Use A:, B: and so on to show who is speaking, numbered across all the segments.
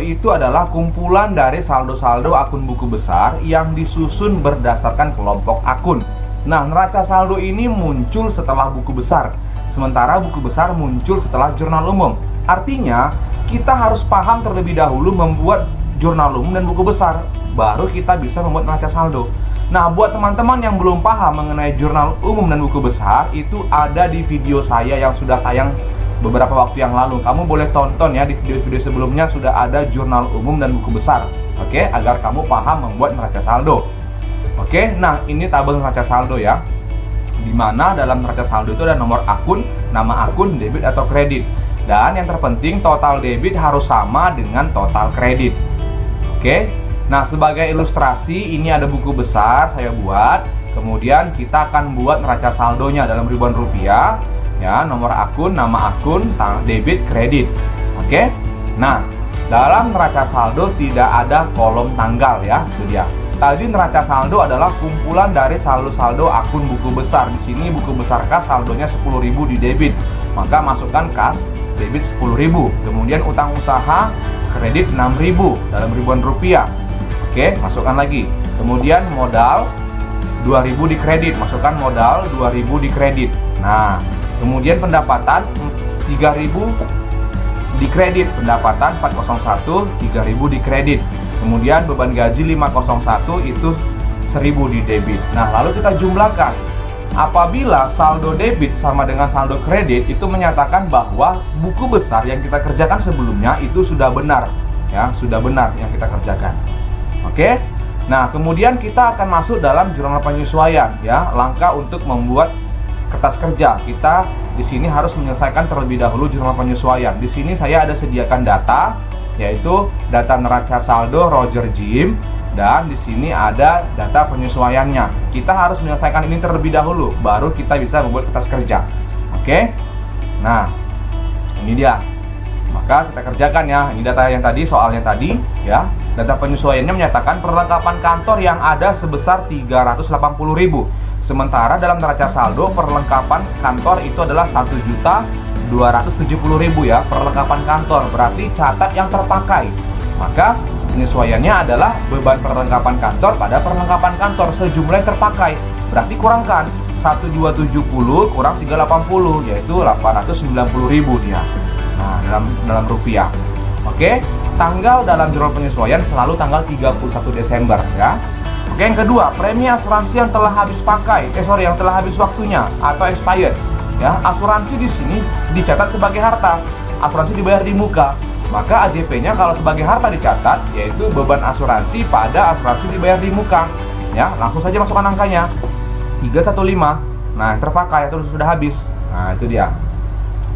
A: Itu adalah kumpulan dari saldo-saldo akun buku besar yang disusun berdasarkan kelompok akun. Nah, neraca saldo ini muncul setelah buku besar, sementara buku besar muncul setelah jurnal umum. Artinya, kita harus paham terlebih dahulu membuat jurnal umum dan buku besar, baru kita bisa membuat neraca saldo. Nah, buat teman-teman yang belum paham mengenai jurnal umum dan buku besar, itu ada di video saya yang sudah tayang beberapa waktu yang lalu. Kamu boleh tonton ya, di video-video sebelumnya sudah ada jurnal umum dan buku besar. Oke, agar kamu paham membuat neraca saldo. Oke, nah ini tabel neraca saldo ya. Dimana dalam neraca saldo itu ada nomor akun, nama akun, debit atau kredit. Dan yang terpenting total debit harus sama dengan total kredit. Oke, nah sebagai ilustrasi ini ada buku besar saya buat. Kemudian kita akan buat neraca saldonya dalam ribuan rupiah. Ya, nomor akun, nama akun, debit, kredit. Oke. Nah, dalam neraca saldo tidak ada kolom tanggal ya, itu dia. Tadi neraca saldo adalah kumpulan dari saldo-saldo akun buku besar. Di sini buku besar kas saldonya 10.000 di debit. Maka masukkan kas debit 10.000. Kemudian utang usaha kredit 6.000 dalam ribuan rupiah. Oke, masukkan lagi. Kemudian modal 2.000 di kredit, masukkan modal 2.000 di kredit. Nah, kemudian pendapatan 3.000 di kredit, pendapatan 401 3.000 di kredit. Kemudian beban gaji 501 itu 1.000 di debit. Nah, lalu kita jumlahkan. Apabila saldo debit sama dengan saldo kredit, itu menyatakan bahwa buku besar yang kita kerjakan sebelumnya itu sudah benar ya, sudah benar yang kita kerjakan. Oke. Nah, kemudian kita akan masuk dalam jurnal penyesuaian ya, langkah untuk membuat kertas kerja. Kita di sini harus menyelesaikan terlebih dahulu jurnal penyesuaian. Di sini saya ada sediakan data, yaitu data neraca saldo Roger Jim, dan di sini ada data penyesuaiannya. Kita harus menyelesaikan ini terlebih dahulu, baru kita bisa membuat kertas kerja. Oke? Nah, ini dia. Maka kita kerjakan ya. Ini data yang tadi, soalnya tadi ya. Data penyesuaiannya menyatakan perlengkapan kantor yang ada sebesar 380.000. Sementara dalam neraca saldo perlengkapan kantor itu adalah 1.270.000 ya, perlengkapan kantor, berarti catat yang terpakai. Maka penyesuaiannya adalah beban perlengkapan kantor pada perlengkapan kantor sejumlah yang terpakai. Berarti kurangkan 1.270 kurang 380, yaitu 890.000 dia. Nah, dalam rupiah. Oke, tanggal dalam jurnal penyesuaian selalu tanggal 31 Desember ya. Oke, yang kedua, premi asuransi yang telah habis pakai, yang telah habis waktunya atau expired. Ya, asuransi di sini dicatat sebagai harta. Asuransi dibayar di muka. Maka AJP-nya kalau sebagai harta dicatat, yaitu beban asuransi pada asuransi dibayar di muka. Ya, langsung saja masukkan angkanya. 315. Nah, terpakai atau sudah habis. Nah, itu dia.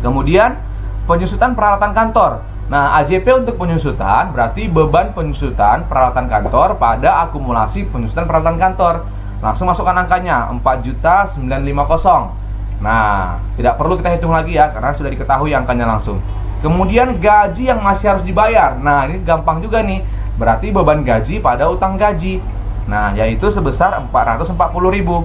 A: Kemudian penyusutan peralatan kantor. Nah, AJP untuk penyusutan berarti beban penyusutan peralatan kantor pada akumulasi penyusutan peralatan kantor. Langsung masukkan angkanya 4.950. Nah, tidak perlu kita hitung lagi ya, karena sudah diketahui angkanya langsung. Kemudian gaji yang masih harus dibayar. Nah, ini gampang juga nih. Berarti beban gaji pada utang gaji. Nah, yaitu sebesar 440.000.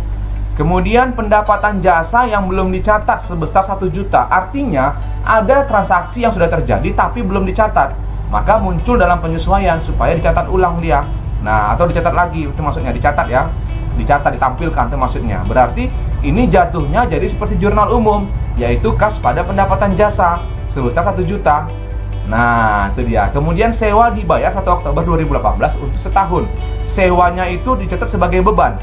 A: Kemudian pendapatan jasa yang belum dicatat sebesar 1 juta. Artinya ada transaksi yang sudah terjadi tapi belum dicatat. Maka muncul dalam penyesuaian supaya dicatat ulang dia. Nah, atau dicatat lagi, itu maksudnya dicatat ya. Dicatat, ditampilkan itu maksudnya. Berarti ini jatuhnya jadi seperti jurnal umum, yaitu kas pada pendapatan jasa sebesar 1 juta. Nah, itu dia. Kemudian sewa dibayar 1 Oktober 2018 untuk setahun. Sewanya itu dicatat sebagai beban.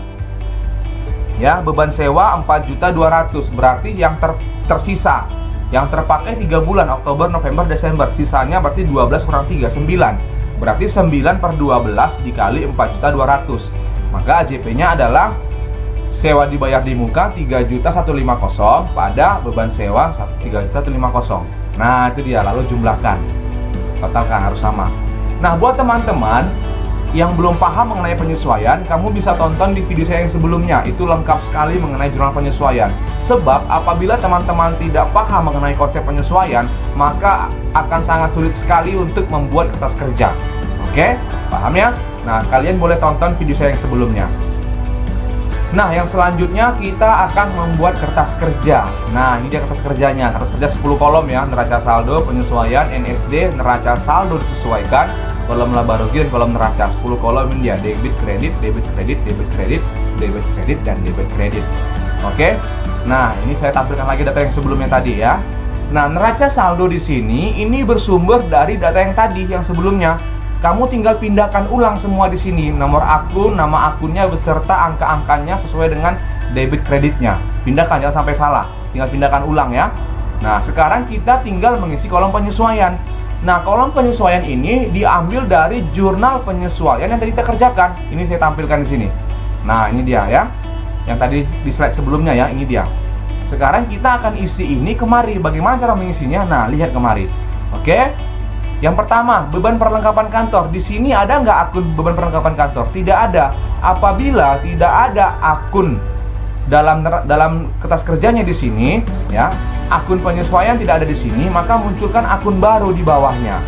A: Ya, beban sewa 4.200.000, berarti yang tersisa, yang terpakai 3 bulan, Oktober, November, Desember. Sisanya berarti 12 kurang 3, 9. Berarti 9/12 dikali 4.200.000. Maka AJP-nya adalah sewa dibayar di muka 3.150.000 pada beban sewa 3.150.000. Nah, itu dia, lalu jumlahkan. Totalkan harus sama. Nah, buat teman-teman yang belum paham mengenai penyesuaian, kamu bisa tonton di video saya yang sebelumnya. Itu lengkap sekali mengenai jurnal penyesuaian. Sebab apabila teman-teman tidak paham mengenai konsep penyesuaian, maka akan sangat sulit sekali untuk membuat kertas kerja. Oke? Paham ya? Nah, kalian boleh tonton video saya yang sebelumnya. Nah, yang selanjutnya kita akan membuat kertas kerja. Nah, ini dia kertas kerjanya. Kertas kerja 10 kolom ya. Neraca saldo, penyesuaian, NSD, neraca saldo disesuaikan, kolom laba rugi dan kolom neraca. 10 kolom ini dia, debit kredit, debit kredit, debit kredit, debit kredit dan debit kredit. Oke. Nah, ini saya tampilkan lagi data yang sebelumnya tadi ya. Nah, neraca saldo di sini ini bersumber dari data yang tadi yang sebelumnya. Kamu tinggal pindahkan ulang semua di sini, nomor akun, nama akunnya beserta angka-angkanya sesuai dengan debit kreditnya. Pindahkan, jangan sampai salah. Tinggal pindahkan ulang ya. Nah, sekarang kita tinggal mengisi kolom penyesuaian. Nah, kolom penyesuaian ini diambil dari jurnal penyesuaian yang tadi kita kerjakan. Ini saya tampilkan di sini. Nah, ini dia ya. Yang tadi di slide sebelumnya ya, ini dia. Sekarang kita akan isi ini kemari. Bagaimana cara mengisinya? Nah, lihat kemari. Oke. Yang pertama, beban perlengkapan kantor. Di sini ada nggak akun beban perlengkapan kantor? Tidak ada. Apabila tidak ada akun dalam kertas kerjanya di sini, ya, akun penyesuaian tidak ada di sini, maka munculkan akun baru di bawahnya.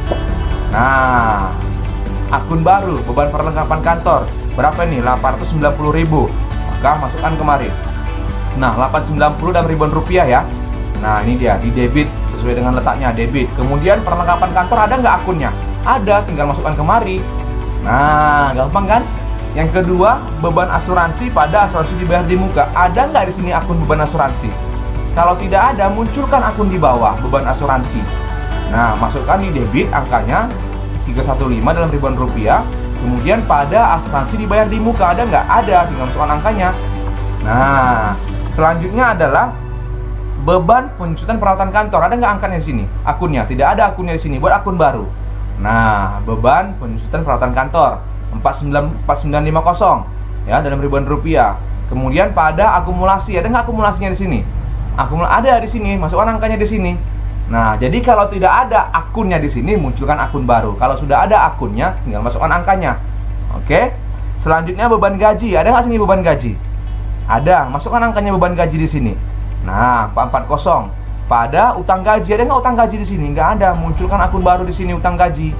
A: Nah, akun baru beban perlengkapan kantor berapa ini? 890.000. Maka masukkan kemari. Nah, 890 dan ribuan rupiah ya. Nah, ini dia di debit sesuai dengan letaknya, debit. Kemudian perlengkapan kantor ada nggak akunnya? Ada, tinggal masukkan kemari. Nah, gampang kan? Yang kedua, beban asuransi pada asuransi dibayar di muka. Ada nggak di sini akun beban asuransi? Kalau tidak ada, munculkan akun di bawah, beban asuransi. Nah, masukkan di debit angkanya 315 dalam ribuan rupiah. Kemudian pada asuransi dibayar di muka ada nggak? Ada, tinggal masukkan angkanya. Nah, selanjutnya adalah beban pencucian peralatan kantor. Ada nggak angkanya di sini? Akunnya tidak ada, akunnya di sini. Buat akun baru. Nah, beban pencucian peralatan kantor 4950 ya dalam ribuan rupiah. Kemudian pada akumulasi ada nggak akumulasinya di sini? Ada di sini. Masukkan angkanya di sini. Nah, jadi kalau tidak ada akunnya di sini, munculkan akun baru. Kalau sudah ada akunnya, tinggal masukkan angkanya. Oke. Selanjutnya beban gaji. Ada nggak sini beban gaji? Ada. Masukkan angkanya beban gaji di sini. Nah, 440. Pada utang gaji, ada nggak utang gaji di sini? Nggak ada, munculkan akun baru di sini, utang gaji.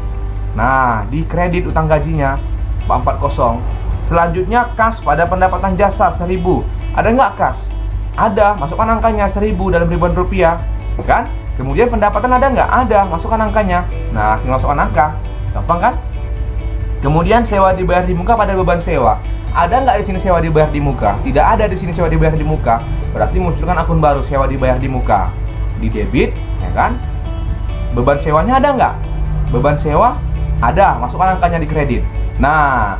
A: Nah, di kredit utang gajinya 440. Selanjutnya kas pada pendapatan jasa 1000. Ada nggak kas? Ada, masukkan angkanya 1000 dalam ribuan rupiah, kan? Kemudian pendapatan ada nggak? Ada, masukkan angkanya. Nah, tinggal masukkan angka, gampang kan? Kemudian sewa dibayar di muka pada beban sewa. Ada nggak di sini sewa dibayar di muka? Tidak ada di sini sewa dibayar di muka. Berarti munculkan akun baru, sewa dibayar di muka. Di debit, ya kan? Beban sewanya ada nggak? Beban sewa ada, masukkan angkanya di kredit. Nah,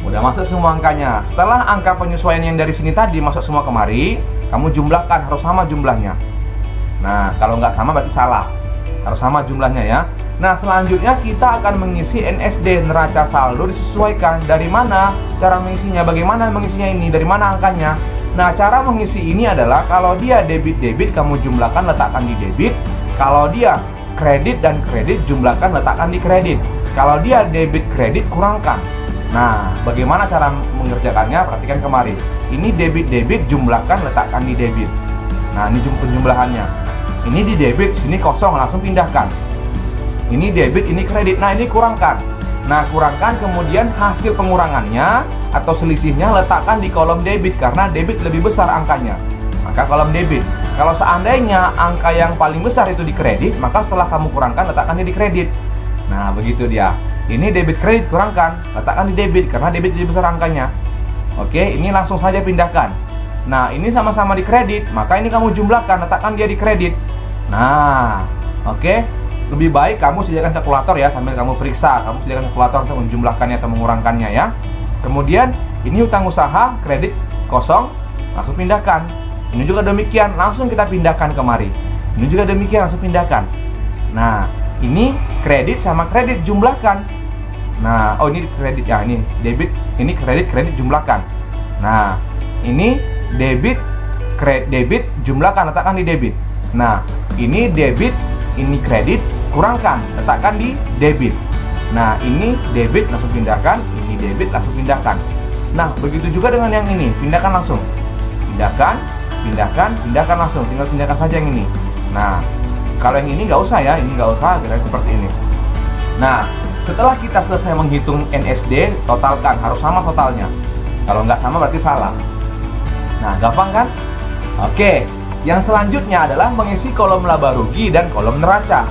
A: udah masuk semua angkanya. Setelah angka penyesuaian yang dari sini tadi masuk semua kemari, kamu jumlahkan, harus sama jumlahnya. Nah, kalau nggak sama berarti salah. Harus sama jumlahnya ya. Nah, selanjutnya kita akan mengisi NSD, neraca saldo disesuaikan. Dari mana cara mengisinya? Bagaimana mengisinya ini? Dari mana angkanya? Nah, cara mengisi ini adalah kalau dia debit, kamu jumlahkan, letakkan di debit. Kalau dia kredit dan kredit, jumlahkan, letakkan di kredit. Kalau dia debit kredit, kurangkan. Nah, bagaimana cara mengerjakannya? Perhatikan kemari. Ini debit, jumlahkan, letakkan di debit. Nah, ini penjumlahannya. Ini di debit, sini kosong, langsung pindahkan. Ini debit, ini kredit. Nah, ini kurangkan. Nah, kurangkan, kemudian hasil pengurangannya atau selisihnya letakkan di kolom debit, karena debit lebih besar angkanya. Maka kolom debit. Kalau seandainya angka yang paling besar itu di kredit, maka setelah kamu kurangkan, letakkannya di kredit. Nah, begitu dia. Ini debit kredit, kurangkan, letakkan di debit, karena debit lebih besar angkanya. Oke, ini langsung saja pindahkan. Nah, ini sama-sama di kredit, maka ini kamu jumlahkan, letakkan dia di kredit. Nah, oke. Lebih baik kamu sediakan kalkulator ya, sambil kamu periksa. Kamu sediakan kalkulator untuk menjumlahkannya atau mengurangkannya ya. Kemudian, ini utang usaha, kredit kosong, langsung pindahkan. Ini juga demikian, langsung kita pindahkan kemari. Ini juga demikian, langsung pindahkan. Nah, ini kredit sama kredit jumlahkan. Nah, oh ini kredit ya, ini debit, ini kredit jumlahkan. Nah, ini debit, debit jumlahkan, letakkan di debit. Nah, ini debit, ini kredit, kurangkan, letakkan di debit. Nah, ini debit, langsung pindahkan. Ini debit, langsung pindahkan. Nah, begitu juga dengan yang ini, pindahkan langsung. Pindahkan langsung. Tinggal pindahkan saja yang ini. Nah, kalau yang ini nggak usah ya, ini nggak usah, kira seperti ini. Nah, setelah kita selesai menghitung NSD, totalkan, harus sama totalnya. Kalau nggak sama berarti salah. Nah, gampang kan? Oke, yang selanjutnya adalah mengisi kolom laba rugi dan kolom neraca.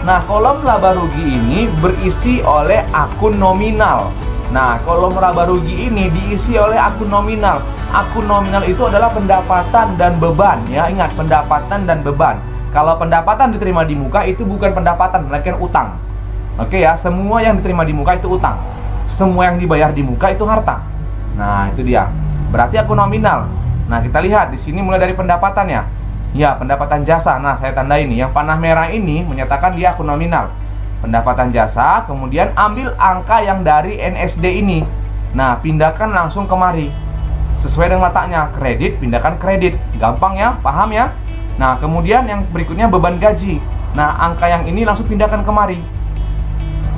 A: Nah, kolom laba rugi ini berisi oleh akun nominal. Nah, kolom laba rugi ini diisi oleh akun nominal. Akun nominal itu adalah pendapatan dan beban, ya. Ingat, pendapatan dan beban. Kalau pendapatan diterima di muka itu bukan pendapatan, melainkan utang. Oke ya, semua yang diterima di muka itu utang. Semua yang dibayar di muka itu harta. Nah, itu dia. Berarti akun nominal. Nah, kita lihat di sini mulai dari pendapatannya. Ya, pendapatan jasa. Nah, saya tanda ini. Yang panah merah ini menyatakan dia akun nominal. Pendapatan jasa, kemudian ambil angka yang dari NSD ini. Nah, pindahkan langsung kemari. Sesuai dengan letaknya, kredit, pindahkan kredit. Gampang ya, paham ya? Nah, kemudian yang berikutnya beban gaji. Nah, angka yang ini langsung pindahkan kemari.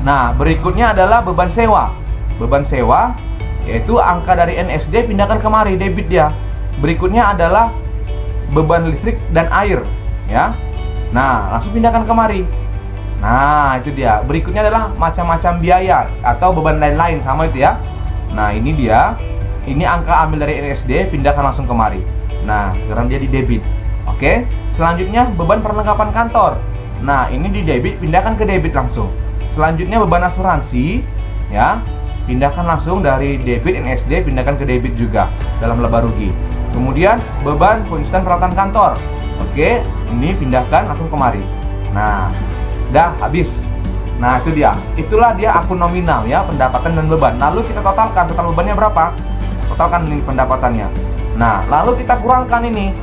A: Nah, berikutnya adalah beban sewa. Beban sewa, yaitu angka dari NSD pindahkan kemari, debit dia. Berikutnya adalah beban listrik dan air, ya. Nah, langsung pindahkan kemari. Nah, itu dia. Berikutnya adalah macam-macam biaya atau beban lain-lain, sama itu ya. Nah, ini dia. Ini angka ambil dari NSD, pindahkan langsung kemari. Nah, sekarang dia di debit. Oke. Selanjutnya beban perlengkapan kantor. Nah, ini di debit, pindahkan ke debit langsung. Selanjutnya beban asuransi, ya. Pindahkan langsung dari debit NSD, pindahkan ke debit juga dalam laba rugi. Kemudian beban pengurusan peralatan kantor. Oke, ini pindahkan langsung kemari. Nah, dah habis. Nah, itu dia. Itulah dia akun nominal ya, pendapatan dan beban. Lalu kita totalkan, total bebannya berapa? Totalkan ini pendapatannya. Nah, lalu kita kurangkan ini.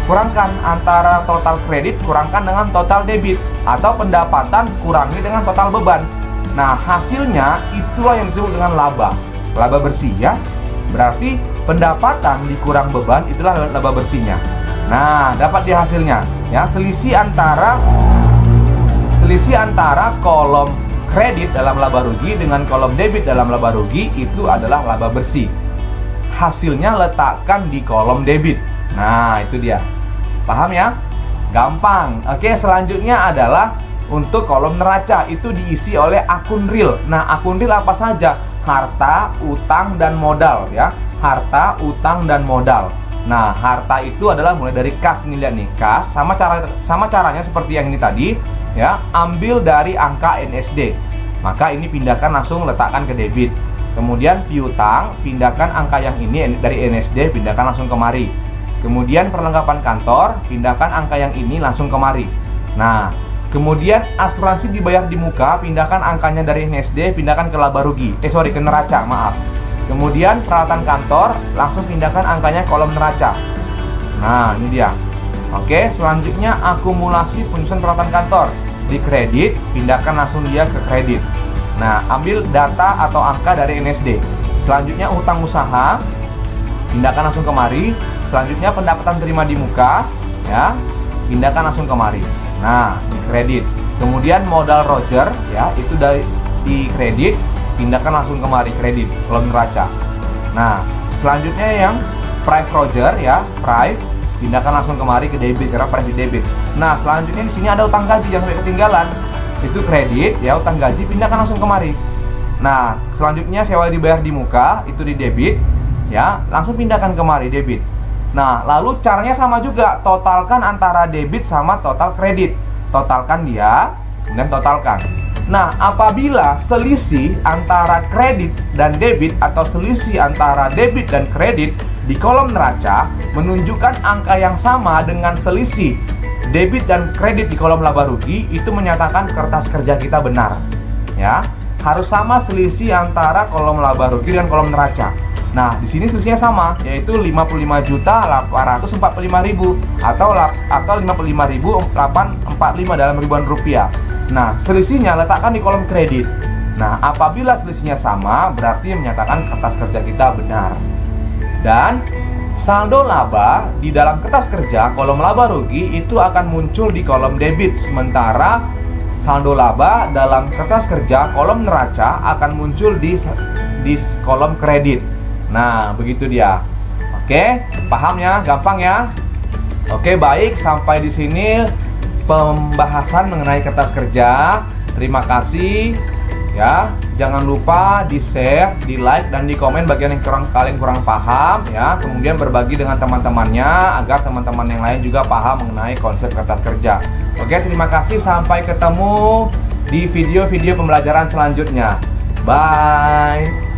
A: Kurangkan antara total kredit kurangkan dengan total debit, atau pendapatan kurangi dengan total beban. Nah, hasilnya itulah yang disebut dengan laba. Laba bersih ya. Berarti pendapatan dikurang beban itulah laba bersihnya. Nah, dapat di hasilnya ya, selisih antara kolom kredit dalam laba rugi dengan kolom debit dalam laba rugi itu adalah laba bersih. Hasilnya letakkan di kolom debit. Nah, itu dia. Paham ya? Gampang. Oke, selanjutnya adalah untuk kolom neraca, itu diisi oleh akun real. Nah, akun real apa saja? Harta, utang, dan modal ya. Harta, utang, dan modal. Nah, harta itu adalah mulai dari kas. Ini lihat nih, kas sama caranya seperti yang ini tadi ya. Ambil dari angka NSD. Maka ini pindahkan langsung letakkan ke debit. Kemudian piutang, pindahkan angka yang ini dari NSD, pindahkan langsung kemari. Kemudian perlengkapan kantor, pindahkan angka yang ini langsung kemari. Nah, kemudian asuransi dibayar di muka, pindahkan angkanya dari NSD, pindahkan ke laba rugi. Ke neraca, maaf. Kemudian peralatan kantor, langsung pindahkan angkanya kolom neraca. Nah, ini dia. Oke, selanjutnya akumulasi penyusunan peralatan kantor. Di kredit, pindahkan langsung dia ke kredit. Nah, ambil data atau angka dari NSD. Selanjutnya utang usaha, pindahkan langsung kemari. Selanjutnya pendapatan terima di muka, ya, pindahkan langsung kemari. Nah, di kredit. Kemudian modal Roger, ya, itu di kredit, pindahkan langsung kemari kredit, kolom neraca. Nah, selanjutnya yang price Roger, ya, price, pindahkan langsung kemari ke debit karena price di debit. Nah, selanjutnya di sini ada utang gaji, jangan sampai ketinggalan. Itu kredit, ya, utang gaji, pindahkan langsung kemari. Nah, selanjutnya sewa dibayar di muka, itu di debit, ya, langsung pindahkan kemari debit. Nah, lalu caranya sama juga, totalkan antara debit sama total kredit. Totalkan dia, kemudian totalkan. Nah, apabila selisih antara kredit dan debit atau selisih antara debit dan kredit di kolom neraca menunjukkan angka yang sama dengan selisih debit dan kredit di kolom laba rugi, itu menyatakan kertas kerja kita benar. Ya, harus sama selisih antara kolom laba rugi dan kolom neraca. Nah, di sini selisihnya sama, yaitu 55.845.000 atau 55.845 dalam ribuan rupiah. Nah, selisihnya letakkan di kolom kredit. Nah, apabila selisihnya sama, berarti menyatakan kertas kerja kita benar. Dan saldo laba di dalam kertas kerja kolom laba rugi itu akan muncul di kolom debit, sementara saldo laba dalam kertas kerja kolom neraca akan muncul di kolom kredit. Nah, begitu dia. Oke, paham ya? Gampang ya? Oke, baik, sampai di sini pembahasan mengenai kertas kerja. Terima kasih. ya. Jangan lupa di-share, di-like, dan di-komen bagian yang kalian kurang paham ya. Kemudian berbagi dengan teman-temannya agar teman-teman yang lain juga paham mengenai konsep kertas kerja. Oke, terima kasih, sampai ketemu di video-video pembelajaran selanjutnya. Bye.